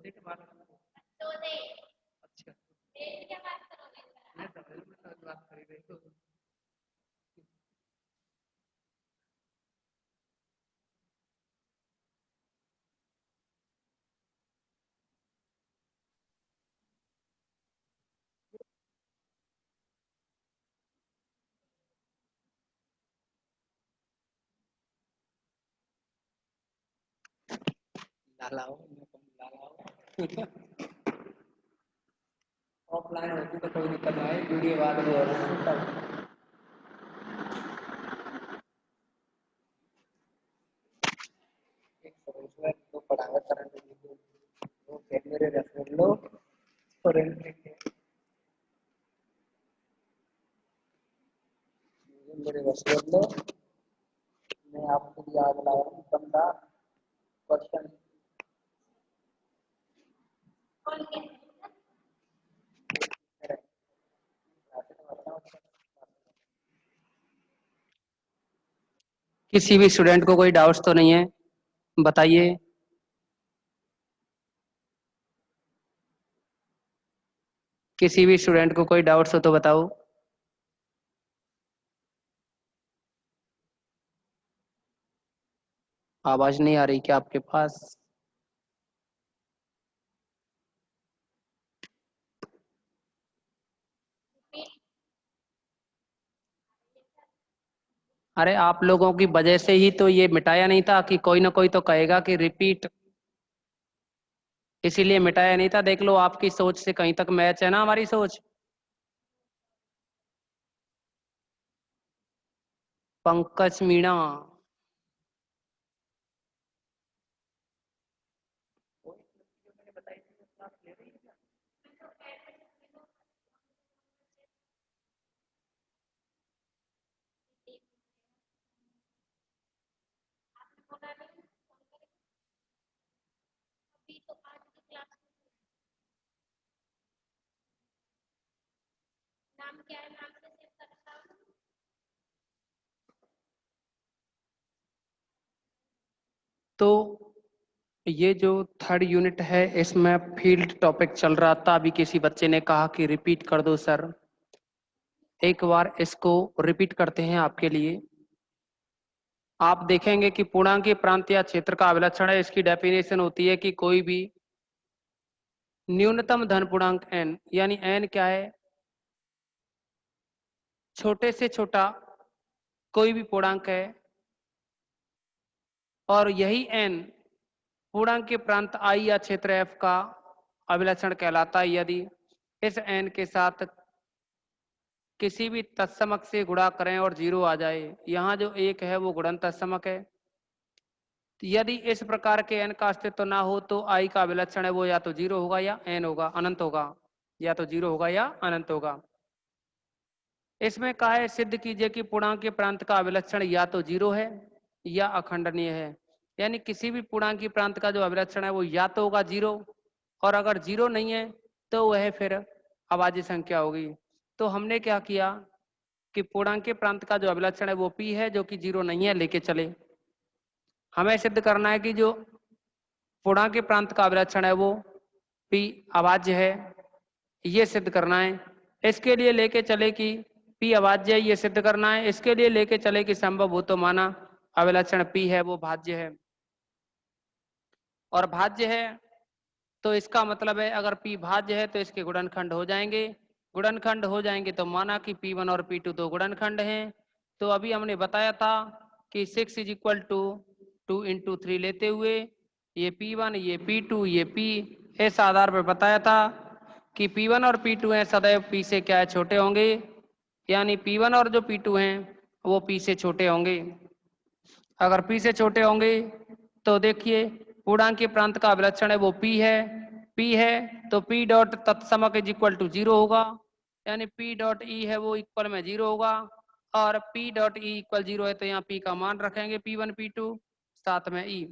अच्छा मैं बात कर रही तो लालाओ ऑफलाइन होती तो कोई दिक्कत नहीं आई, वीडियो बाद में हो रहा है तब। एक सॉफ्टवेयर को पढ़ावा करने के लिए वो कैमरे रख लो और मेरे रख लो। मैं आपको याद लाया हूँ बंदा क्वेश्चन किसी भी स्टूडेंट को कोई डाउट्स तो नहीं है, बताइए। किसी भी स्टूडेंट को कोई डाउट्स हो तो बताओ। आवाज नहीं आ रही क्या आपके पास? अरे आप लोगों की वजह से ही तो ये मिटाया नहीं था कि कोई ना कोई तो कहेगा कि रिपीट, इसीलिए मिटाया नहीं था। देख लो आपकी सोच से कहीं तक मैच है ना हमारी सोच। पंकज मीणा। तो ये जो थर्ड यूनिट है इसमें फील्ड टॉपिक चल रहा था, अभी किसी बच्चे ने कहा कि रिपीट कर दो सर। एक बार इसको रिपीट करते हैं आपके लिए। आप देखेंगे कि पूर्णांकीय प्रांत या क्षेत्र का अभिलक्षण है, इसकी डेफिनेशन होती है कि कोई भी न्यूनतम धन पूर्णांक n, यानी n क्या है, छोटे से छोटा कोई भी पूर्णांक है और यही n पूर्णांकीय प्रांत I या क्षेत्र f का अभिलक्षण कहलाता है। यदि इस n के साथ किसी भी तत्समक से गुणा करें और 0 आ जाए, यहाँ जो 1 है वो गुणन तत्समक है। यदि इस प्रकार के n का अस्तित्व ना हो तो I का अभिलक्षण है वो या तो 0 होगा या n होगा, अनंत होगा। या तो 0 होगा या अनंत होगा। इसमें कहा है सिद्ध कीजिए कि पूर्णांकीय प्रांत का अभिलक्षण या तो 0 है या अखंडनीय है। यानी किसी भी पूर्णांकीय प्रांत का जो अभिलक्षण है वो या तो होगा 0, और अगर 0 नहीं है तो वह फिर अभाज्य संख्या होगी। तो हमने क्या किया कि पूर्णांकीय प्रांत का जो अभिलक्षण है वो p है, जो कि 0 नहीं है, लेके चले। हमें सिद्ध करना है कि जो पूर्णांकीय प्रांत का अभिलक्षण है वो p अभाज्य है, ये सिद्ध करना है। इसके लिए लेके चले कि p अभाज्य है, ये सिद्ध करना है। इसके लिए लेके चले कि संभव हो तो माना अभिलक्षण p है वो भाज्य है, और भाज्य है तो इसका मतलब है अगर p भाज्य है तो इसके गुणनखंड हो जाएंगे। गुणनखंड हो जाएंगे तो माना कि p1 और p2 दो गुणनखंड हैं। तो अभी हमने बताया था कि 6 इज इक्वल टू 2 इंटू 3 लेते हुए ये p1 ये p2 ये p, इस आधार पर बताया था कि p1 और p2 हैं सदैव p से क्या है, छोटे होंगे। यानी p1 और जो p2 हैं वो p से छोटे होंगे। अगर p से छोटे होंगे तो देखिए पूर्णांकीय प्रांत का अभिलक्षण है वो p है तो p डॉट तत्समक इज इक्वल टू 0 होगा। यानी p डॉट ई है वो इक्वल में 0 होगा, और p डॉट ई इक्वल 0 है तो यहाँ p का मान रखेंगे p1 p2 साथ में e।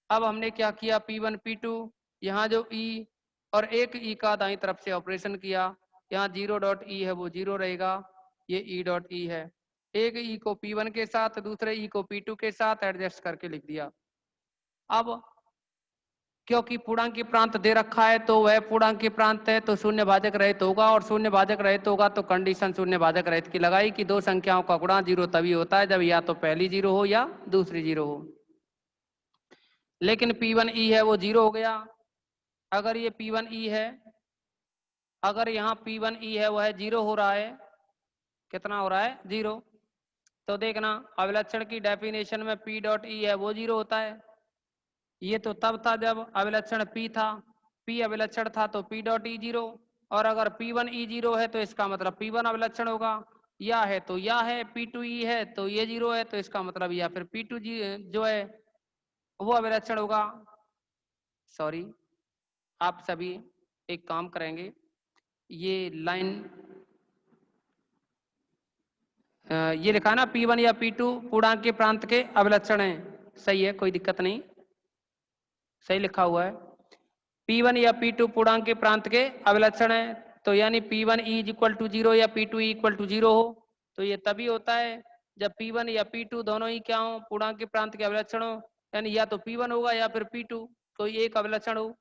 अब हमने क्या किया, p1 p2 यहाँ जो e और एक e का दाई तरफ से ऑपरेशन किया, यहाँ 0 डॉट ई है वो 0 रहेगा, ये e डॉट ई है। एक ई को P1 के साथ दूसरे ई को P2 के साथ एडजस्ट करके लिख दिया। अब क्योंकि पूर्णांकी प्रांत दे रखा है तो वह पूर्णांकी प्रांत है तो शून्य भाजक रहित होगा, और शून्य भाजक रहित होगा तो कंडीशन शून्य भाजक रहित की लगाई कि दो संख्याओं का गुणा जीरो तभी होता है जब या तो पहली जीरो हो या दूसरी जीरो हो। लेकिन P1E है वो जीरो हो गया। अगर ये P1E है, अगर यहाँ P1E है वह जीरो हो रहा है, कितना हो रहा है? जीरो। तो देखना अभिलक्षण की डेफिनेशन में P डॉट E है वो जीरो होता है। ये तो तब था जब अभिलक्षण P था, P अभिलक्षण था तो P डॉट E जीरो। और अगर P1E जीरो है तो इसका मतलब P1 अभिलक्षण होगा, या है तो या है, P2E है तो ये जीरो है तो इसका मतलब या फिर P2 जो है वो अभिलक्षण होगा। सॉरी, आप सभी एक काम करेंगे, ये लाइन ये लिखा ना P1 या P2 पूर्णांक के प्रांत के अभिलक्षण है, सही है, कोई दिक्कत नहीं, सही लिखा हुआ है। P1 या P2 पूर्णांक के प्रांत के अभिलक्षण है, तो यानी P1E इक्वल टू जीरो या P2E इक्वल टू जीरो हो, तो ये तभी होता है जब P1 या P2 दोनों ही क्या हो? पूर्णांक के प्रांत के अभिलक्षण हो, यानी या तो P1 होगा या फिर P2, कोई एक अभिलक्षण हो।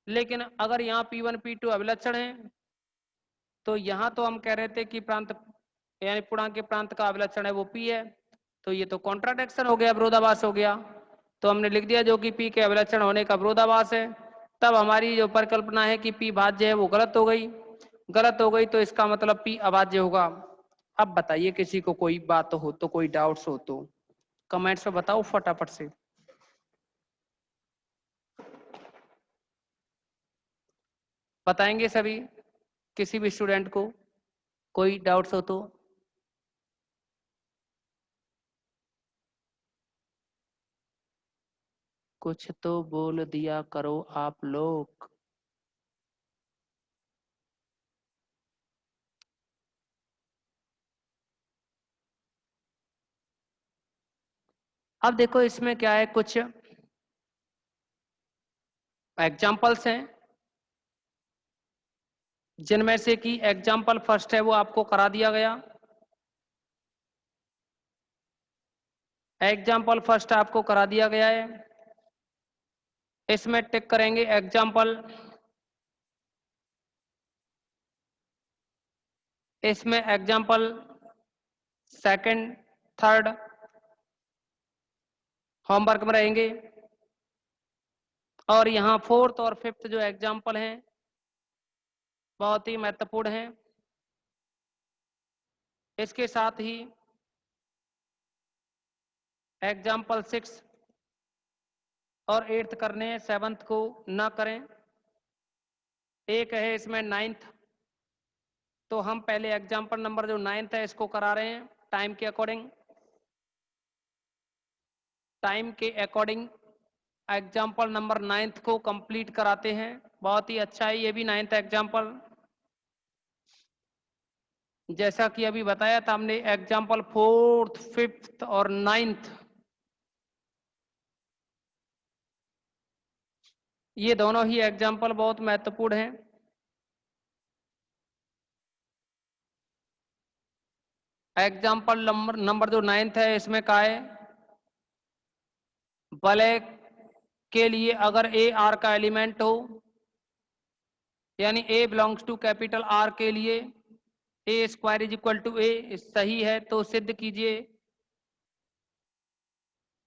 लेकिन अगर यहाँ P1 P2 अभिलक्षण है तो यहाँ तो हम कह रहे थे कि प्रांत यानी पूर्णांक के प्रांत का अभिलक्षण है वो P है, तो ये तो कॉन्ट्राडिक्शन हो गया, विरोधाभास हो गया। तो हमने लिख दिया जो कि P के अभिलक्षण होने का विरोधाभास है। तब हमारी जो परिकल्पना है कि P भाज्य है वो गलत हो गई। गलत हो गई तो इसका मतलब P अभाज्य होगा। अब बताइए किसी को कोई बात हो तो, कोई डाउट्स हो तो कमेंट्स में बताओ फटाफट से। बताएंगे सभी, किसी भी स्टूडेंट को कोई डाउट्स हो तो। कुछ तो बोल दिया करो आप लोग। अब देखो इसमें क्या है, कुछ एग्जाम्पल्स हैं जिनमें से कि एग्जाम्पल फर्स्ट है वो आपको करा दिया गया। एग्जाम्पल फर्स्ट आपको करा दिया गया है, इसमें टिक करेंगे एग्जाम्पल। इसमें एग्जाम्पल सेकंड थर्ड होमवर्क में रहेंगे, और यहाँ फोर्थ और फिफ्थ जो एग्जाम्पल हैं बहुत ही महत्वपूर्ण हैं। इसके साथ ही एग्जाम्पल 6 और 8th करने हैं, 7th को ना करें। एक है इसमें 9th, तो हम पहले एग्जाम्पल नंबर जो 9th है इसको करा रहे हैं टाइम के अकॉर्डिंग। टाइम के अकॉर्डिंग एग्जाम्पल नंबर 9th को कंप्लीट कराते हैं। बहुत ही अच्छा है ये भी 9th एग्जाम्पल। जैसा कि अभी बताया था हमने, एग्जाम्पल 4th 5th और 9th ये दोनों ही एग्जाम्पल बहुत महत्वपूर्ण हैं। एग्जाम्पल नंबर जो 9th है इसमें क्या है, ब्लैक के लिए अगर ए आर का एलिमेंट हो, यानी A belongs to capital R के लिए A square is equal to A सही है तो सिद्ध कीजिए।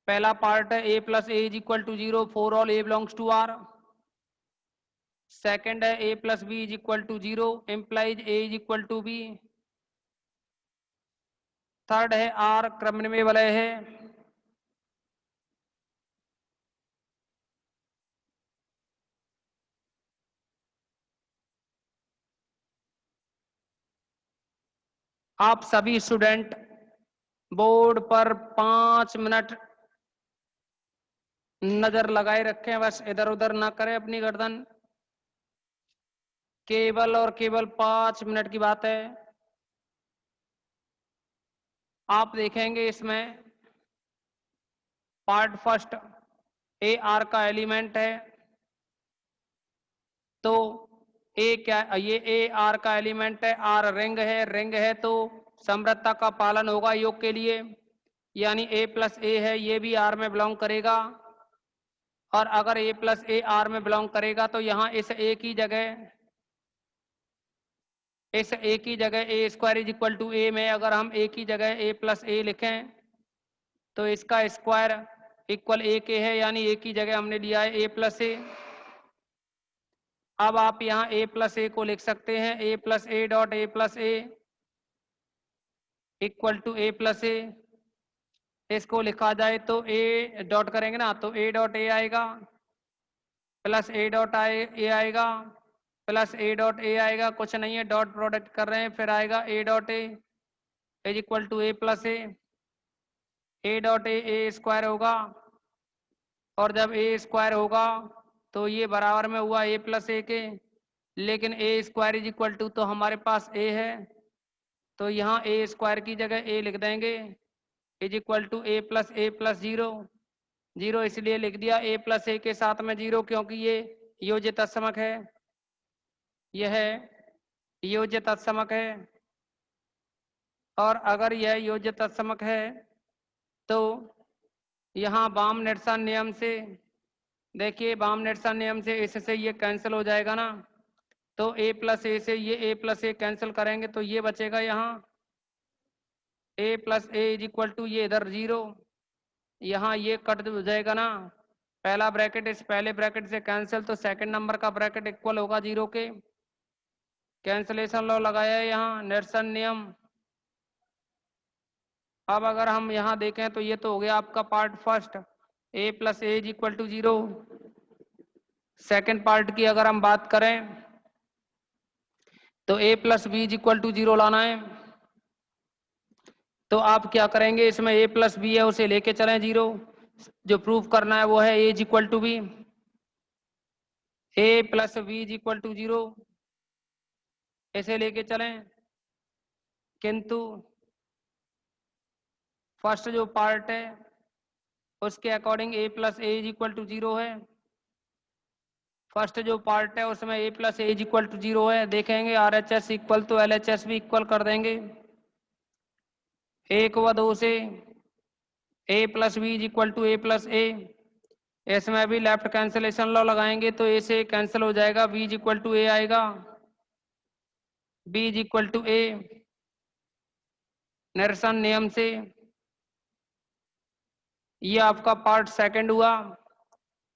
पहला पार्ट है A plus A is equal to zero for all A belongs to R. Second है A plus B is equal to zero implies A is equal to B. Third है R क्रम में वलय है। आप सभी स्टूडेंट बोर्ड पर 5 minute नजर लगाए रखें, बस इधर उधर ना करें अपनी गर्दन। केवल और केवल 5 मिनट की बात है। आप देखेंगे इसमें पार्ट फर्स्ट ए आर का एलिमेंट है, तो ए क्या, ये ए आर का एलिमेंट है, आर रिंग है, रिंग है तो समृद्धता का पालन होगा योग के लिए, यानी ए प्लस ए है ये भी आर में बिलोंग करेगा। और अगर ए प्लस ए आर में बिलोंग करेगा तो यहाँ इस ए की जगह ए स्क्वायर इज इक्वल टू ए में अगर हम ए की जगह ए प्लस ए लिखें तो इसका स्क्वायर इक्वल ए के है, यानी ए की जगह हमने लिया है ए प्लस ए। अब आप यहाँ ए प्लस ए को लिख सकते हैं, A plus A dot A plus A equal to A plus A. इसको लिखा जाए तो ए डॉट करेंगे ना तो ए डॉट ए आएगा प्लस ए डॉट ए आएगा प्लस ए डॉट ए आएगा, कुछ नहीं है डॉट प्रोडक्ट कर रहे हैं, फिर आएगा A dot A is equal to A plus A dot A square होगा, और जब ए स्क्वायर होगा तो ये बराबर में हुआ ए प्लस ए के, लेकिन ए स्क्वायर इज इक्वल टू तो हमारे पास ए है तो यहाँ ए स्क्वायर की जगह ए लिख देंगे is equal to A plus zero. Zero इसलिए लिख दिया ए प्लस ए के साथ में जीरो क्योंकि ये योज्य तत्समक है, यह योज्य तत्समक है। और अगर यह योज्य तत्समक है तो यहाँ बाम-निरसन नियम से देखिए, बाम-निरसन नियम से इससे ये कैंसिल हो जाएगा ना, तो ए प्लस ए से ये ए प्लस ए कैंसिल करेंगे तो ये बचेगा यहाँ A plus A is equal to ये इधर जीरो, यहाँ ये कट हो जाएगा ना, पहला ब्रैकेट इस पहले ब्रैकेट से कैंसिल तो सेकंड नंबर का ब्रैकेट इक्वल होगा जीरो के। कैंसिलेशन लॉ लगाया है यहाँ, निरसन नियम। अब अगर हम यहाँ देखें तो ये तो हो गया आपका part first, A plus A is equal to zero. Second part की अगर हम बात करें तो A plus B is equal to zero लाना है, तो आप क्या करेंगे, इसमें ए प्लस बी है उसे लेके चलें जीरो, जो प्रूफ करना है वो है A is equal to B, A plus B is equal to zero ऐसे लेके चलें। किंतु फर्स्ट जो पार्ट है उसके according A plus A is equal to zero है, फर्स्ट जो पार्ट है उसमें A plus A is equal to zero है। देखेंगे आर एच एस इक्वल तो एल एच एस भी इक्वल कर देंगे, एक व दो से A plus B is equal to A plus ए, इसमें भी लेफ्ट कैंसिलेशन लॉ लगाएंगे तो ए से कैंसिल हो जाएगा, बी इज इक्वल टू ए आएगा, बी इज इक्वल टू ए निरसन नियम से। ये आपका पार्ट सेकंड हुआ।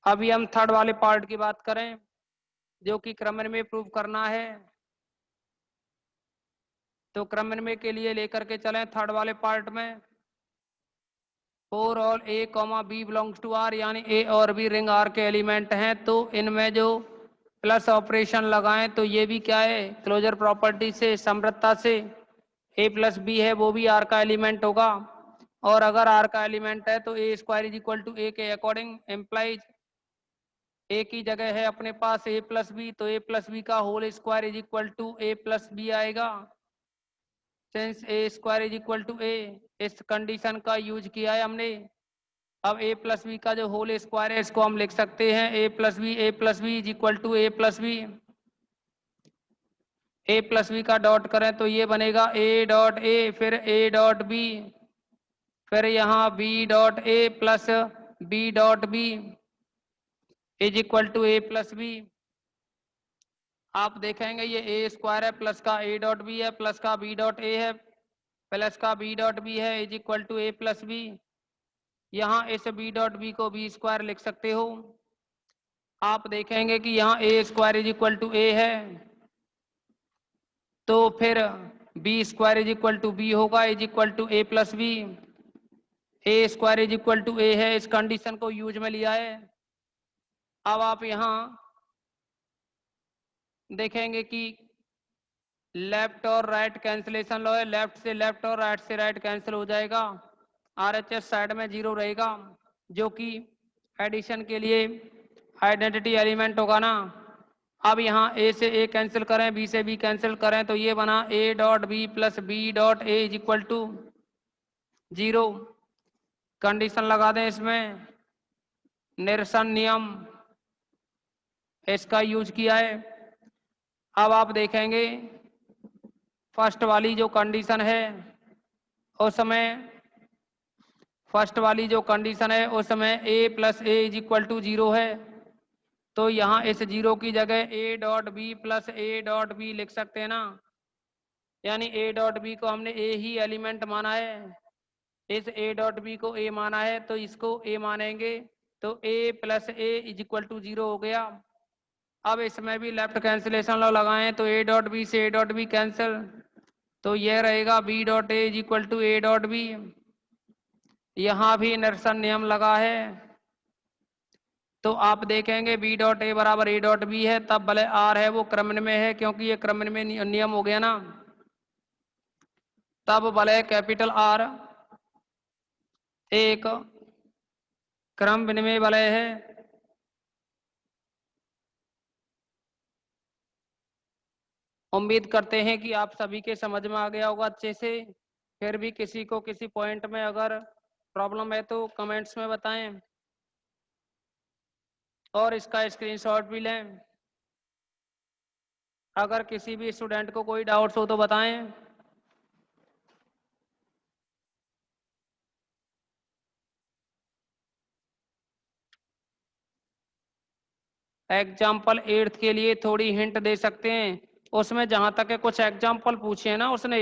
अभी हम थर्ड वाले पार्ट की बात करें जो कि क्रमनिर्णय प्रूव करना है, तो क्रमनिर्णय के लिए लेकर के चलें थर्ड वाले पार्ट में। For all A comma B belongs to R, यानी ए और बी रिंग आर के एलिमेंट हैं, तो इनमें जो प्लस ऑपरेशन लगाएं तो ये भी क्या है, क्लोजर प्रॉपर्टी से समृद्धता से ए प्लस बी है वो भी आर का एलिमेंट होगा, और अगर आर का एलिमेंट है तो ए स्क्वायर इज इक्वल टू ए के अकॉर्डिंग एम्प्लाइज ए की जगह है अपने पास ए प्लस बी, तो ए प्लस बी का whole square is equal to A plus B आएगा, since A square is equal to A. इस कंडीशन का यूज किया है हमने। अब ए प्लस बी का जो होल स्क्वायर है इसको हम लिख सकते हैं A plus B is equal to A plus B. A plus B का डॉट करें तो ये बनेगा ए डॉट ए फिर ए डॉट बी फिर यहाँ B dot A plus B dot B is equal to A plus B. आप देखेंगे ये ए स्क्वायर है प्लस का ए डॉट बी है प्लस का बी डॉट ए है प्लस का बी डॉट बी है is equal to A plus B. यहाँ इस बी डॉट बी को बी स्क्वायर लिख सकते हो। आप देखेंगे कि यहाँ A square is equal to A है तो फिर B square is equal to B होगा is equal to A plus B. A square is equal to A है, इस कंडीशन को यूज में लिया है। अब आप यहाँ देखेंगे कि लेफ्ट और राइट कैंसिलेशन लॉ है, लेफ्ट से लेफ्ट और राइट से राइट कैंसिल हो जाएगा, आरएचएस साइड में जीरो रहेगा जो कि एडिशन के लिए आइडेंटिटी एलिमेंट होगा ना। अब यहाँ ए से ए कैंसिल करें बी से बी कैंसिल करें तो ये बना A dot B plus B dot A is equal to zero. Condition लगा दें इसमें, निरसन नियम इसका यूज किया है। अब आप देखेंगे फर्स्ट वाली जो कंडीशन है उसमें फर्स्ट वाली जो कंडीशन है उसमें a plus A is equal to 0 है, तो यहाँ इस 0 की जगह a dot B plus A dot B लिख सकते हैं ना, यानी a डॉट बी को हमने a ही एलिमेंट माना है, इस a डॉट बी को a माना है तो इसको a मानेंगे, तो a plus A is equal to 0 हो गया। अब इसमें भी लेफ्ट कैंसिलेशन लॉ लगाएं तो a डॉट बी से a डॉट बी कैंसिल, तो यह रहेगा b dot A is equal to a dot B. यहाँ भी इनर्सन नियम लगा है, तो आप देखेंगे b डॉट ए बराबर a डॉट बी है, तब भले r है वो क्रम में है, क्योंकि ये क्रम में नियम हो गया ना, तब भले कैपिटल R एक क्रम विनिमय वलय है। उम्मीद करते हैं कि आप सभी के समझ में आ गया होगा अच्छे से। फिर भी किसी को किसी पॉइंट में अगर प्रॉब्लम है तो कमेंट्स में बताएं और इसका स्क्रीनशॉट भी लें। अगर किसी भी स्टूडेंट को कोई डाउट्स हो तो बताएं। एग्जाम्पल 8 के लिए थोड़ी हिंट दे सकते हैं, उसमें जहां तक है कुछ एग्जाम्पल पूछे हैं ना उसने,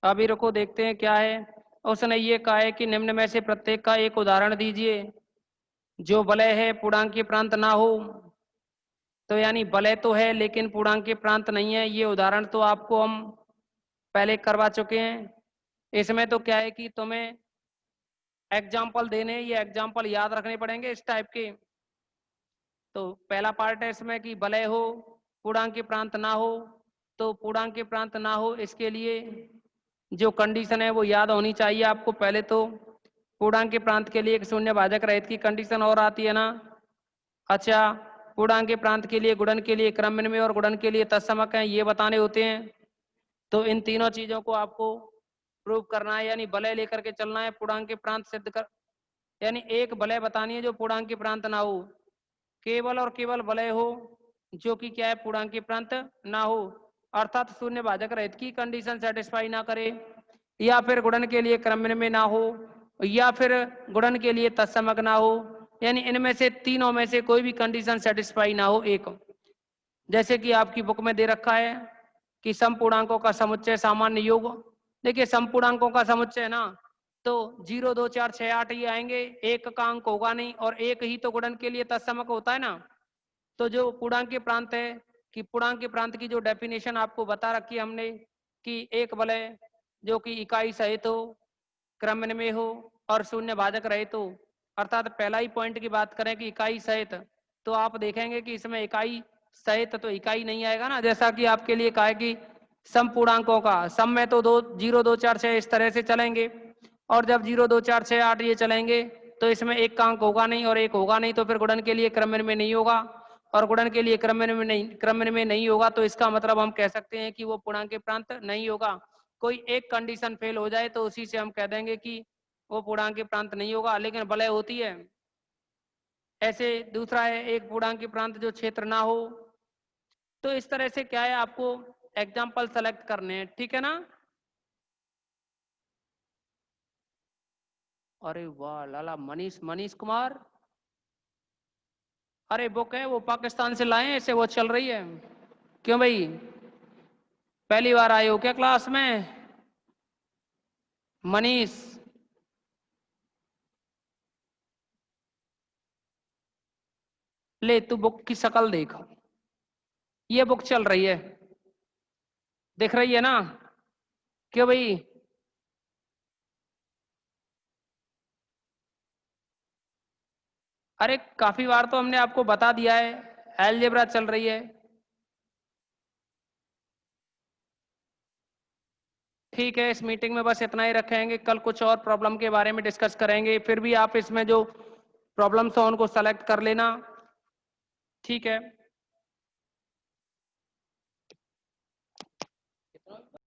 अभी रुको देखते हैं क्या है। उसने ये कहा है कि निम्न में से प्रत्येक का एक उदाहरण दीजिए जो वलय है पूर्णांकीय प्रांत ना हो, तो यानी वलय तो है लेकिन पूर्णांकीय प्रांत नहीं है। ये उदाहरण तो आपको हम पहले करवा चुके हैं। इसमें तो क्या है कि तुम्हें एग्जाम्पल देने, ये एग्जाम्पल याद रखने पड़ेंगे इस टाइप के। तो पहला पार्ट है इसमें कि वलय हो पूर्णांकीय प्रांत ना हो, तो पूर्णांकीय प्रांत ना हो इसके लिए जो कंडीशन है वो याद होनी चाहिए आपको। पहले तो पूर्णांकीय प्रांत के लिए एक शून्य भाजक रहित की कंडीशन और आती है ना। अच्छा, पूर्णांकीय प्रांत के लिए गुणन के लिए क्रम विनिमय और गुणन के लिए तत्समक है, ये बताने होते हैं। तो इन तीनों चीजों को आपको प्रूव करना है, यानी वलय लेकर के चलना है पूर्णांकीय प्रांत सिद्ध कर, यानी एक वलय बतानी है जो पूर्णांकीय प्रांत ना हो, केवल और केवल वलय हो जो कि क्या है पूर्णांकीय प्रांत ना हो, अर्थात शून्य भाजक रहित की कंडीशन सेटिस्फाई ना करे, या फिर गुणन के लिए क्रम में ना हो, या फिर गुणन के लिए तत्समक ना हो, यानी इनमें से तीनों में से कोई भी कंडीशन सेटिस्फाई ना हो एक। जैसे कि आपकी बुक में दे रखा है कि समपूर्णांकों का समुच्चय सामान्य योग। देखिए समपूर्णांकों का समुच्चय ना, तो 0 2 4 6 8 ये आएंगे, एक का अंक होगा नहीं, और एक ही तो गुणन के लिए तत्समक होता है ना। तो जो पूर्णांकीय प्रांत है, कि पूर्णांकीय प्रांत की जो डेफिनेशन आपको बता रखी है हमने कि एक वलय जो कि इकाई सहित हो, क्रम में हो और शून्य भाजक रहित हो, अर्थात पहला ही पॉइंट की बात करें कि इकाई सहित, तो आप देखेंगे कि इसमें इकाई सहित तो इकाई नहीं आएगा ना, जैसा कि आपके लिए कहा है कि सम पूर्णांकों का सम में तो 0 2 4 6 इस तरह से चलेंगे, और जब 0 2 4 6 8 ये चलेंगे तो इसमें एक का अंक होगा नहीं और एक होगा नहीं, तो फिर गुणन के लिए क्रम में नहीं होगा, और गुणन के लिए क्रम में नहीं होगा, तो इसका मतलब हम कह सकते हैं कि वो पूर्णांकीय प्रांत नहीं होगा। कोई एक कंडीशन फेल हो जाए तो उसी से हम कह देंगे कि वो पूर्णांकीय प्रांत नहीं होगा, लेकिन वलय होती है। ऐसे दूसरा है एक पूर्णांकीय प्रांत जो क्षेत्र ना हो। तो इस तरह से क्या है आपको एग्जाम्पल सेलेक्ट करने हैं, ठीक है ना। अरे वाह लाला, मनीष मनीष कुमार, अरे बुक है वो पाकिस्तान से लाए हैं, ऐसे वो चल रही है। क्यों भाई, पहली बार आए हो क्या क्लास में मनीष? ले तू बुक की शक्ल देख, ये बुक चल रही है, दिख रही है ना। क्यों भाई, अरे काफी बार तो हमने आपको बता दिया है, अलजेब्रा चल रही है। ठीक है, इस मीटिंग में बस इतना ही रखेंगे, कल कुछ और प्रॉब्लम के बारे में डिस्कस करेंगे, फिर भी आप इसमें जो प्रॉब्लम्स हो उनको सेलेक्ट कर लेना, ठीक है।